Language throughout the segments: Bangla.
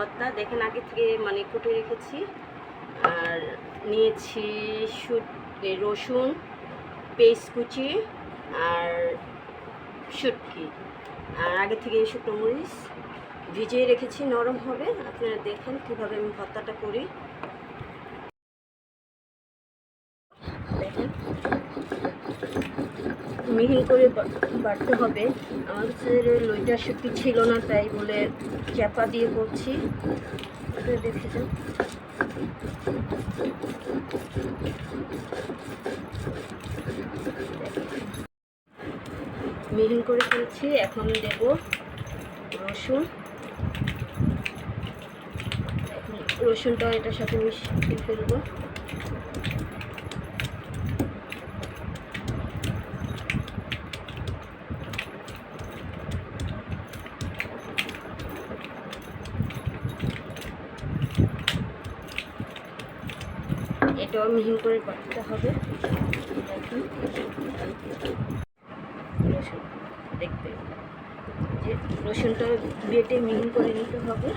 ভর্তা দেখেন আগে থেকে মানে কুটে রেখেছি। আর নিয়েছি রসুন, পেঁয়াজ কুচি আর শুটকি, আর আগে থেকে শুকনো মরিচ ভিজিয়ে রেখেছি, নরম হবে। আপনারা দেখেন কীভাবে আমি ভর্তাটা করি। দেখেন মিহিন করে বাটতে হবে। আমার কাছে লইটা শুটকি ছিল না, তাই বলে চাপা দিয়ে করছি। দেখেছেন মিহিন করে ফেলছি। এখন দেব রসুন। এখন রসুনটা এটার সাথে মিশিয়ে ফেলবো। এটাও মিহিন করে বাটতে হবে। দেখুন রসুন দেখবে যে রসুনটা বেটে মিহিন করে নিতে হবে।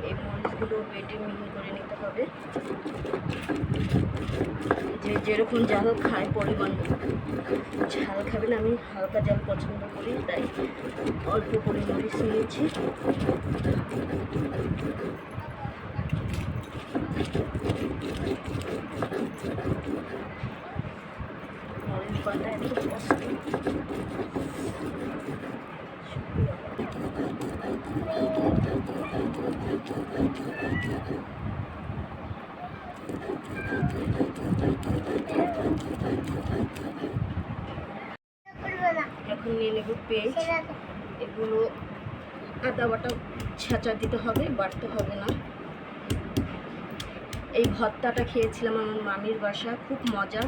এই মরিচগুলো বেটে মিহিন করে নিতে হবে। যে যেরকম ঝাল খায় পরিমাণ ঝাল খাবেন, আমি হালকা ঝাল পছন্দ করি, তাই অল্প করে মরিচ নিয়েছি। মরিচ বাটা এত কষ্ট। এখন নিয়ে নেব পেঁয়াজ। এগুলো আদা বাটা ছেঁচা দিতে হবে, বাটতে হবে না। এই ভর্তাটা খেয়েছিলাম আমার মামির বাসা, খুব মজা,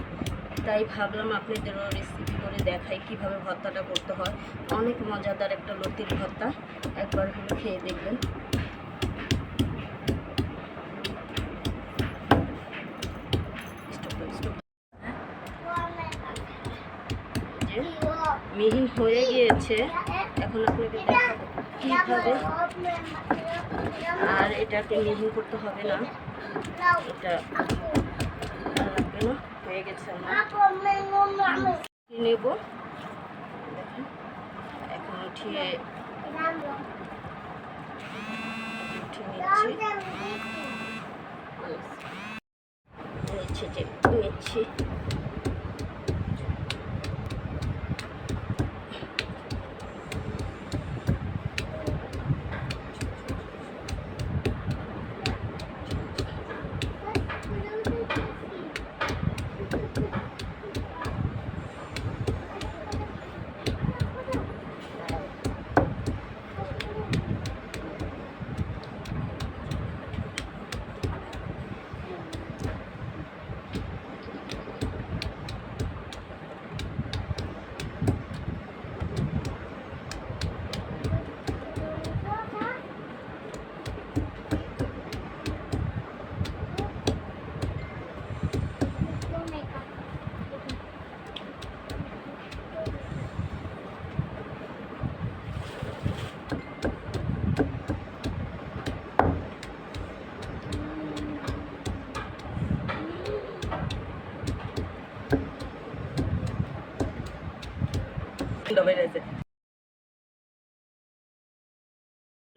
তাই ভাবলাম আপনাদেরও রেসিপি করে দেখাই কিভাবে ভর্তাটা করতে হয়। অনেক মজাদার একটা লতির ভর্তা, একবার হলে খেয়ে দেখবেন। মিহিন হয়ে গিয়েছে, এখন আপনাকে দেখাবো কীভাবে। আর এটাকে মিহিন করতে হবে না, এটা লাগবে না, হয়ে গেছে আমার। নেব এখন উঠিয়ে নিচ্ছি।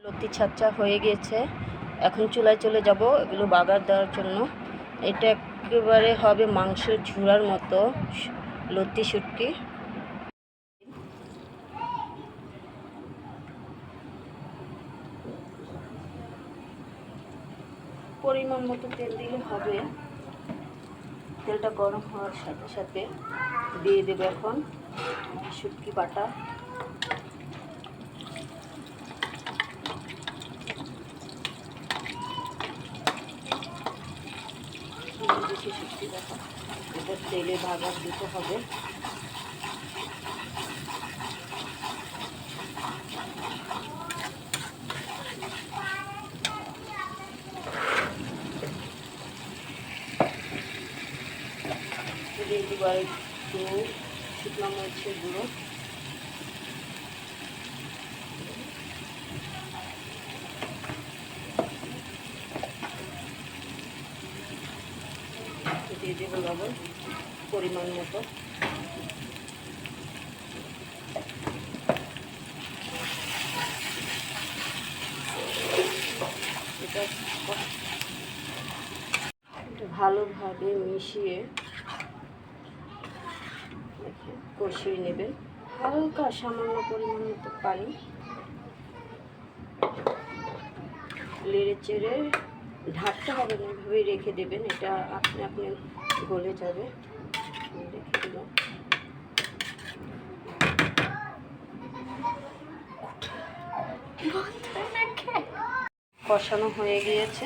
লতি ছাচ্চা হয়ে গিয়েছে, এখন চুলায় চলে যাব এগুলো বাগার দেওয়ার জন্য। এটা একেবারে হবে মাংসের ঝুড়ার মতো লতি শুটকি। পরিমাণ মতো তেল দিলে হবে। তেলটা গরম হওয়ার সাথে সাথে দিয়ে দেবে এখন শুটকি বাটা। শুটকি বাটা এটা তেলে ভাজা দিতে হবে। দিয়ে দিব আর একটু শুকনো মরিচের গুঁড়ো, দিয়ে দেবো লবণ পরিমাণ মতো, এটা ভালোভাবে মিশিয়ে কষিয়ে নেবেন। হালকা সামান্য পরিমাণ মতো পানি, নেড়ে চেড়ে ঢাকতে হবে না, এভাবেই রেখে দেবেন, এটা আপনি আপনি গলে যাবে। রেখে দিলাম। কষানো হয়ে গিয়েছে,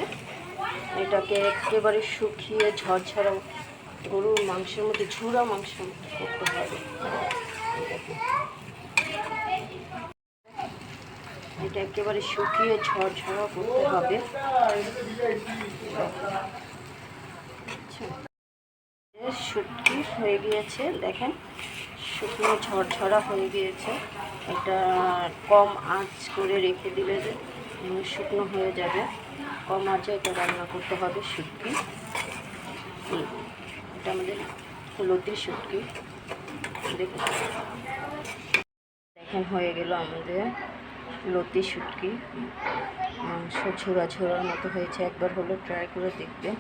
এটাকে একেবারে শুকিয়ে ঝরঝরা গরুর মাংসের মধ্যে ঝুরা মাংসের মতো করতে হবে। এটা একেবারে শুকিয়ে ঝরঝরা করতে হবে। শুটকি হয়ে গিয়েছে, দেখেন শুকনো ঝরঝরা হয়ে গিয়েছে। এটা কম আঁচ করে রেখে দিলে যে শুকনো হয়ে যাবে। কম আঁচে এটা রান্না করতে হবে শুটকি। এটা আমাদের লতির শুটকি। দেখেন হয়ে গেল আমাদের লতি শুটকি। মাংস ঝোড়া ঝোড়ার মতো হয়েছে, একবার হলো ট্রাই করে দেখবেন।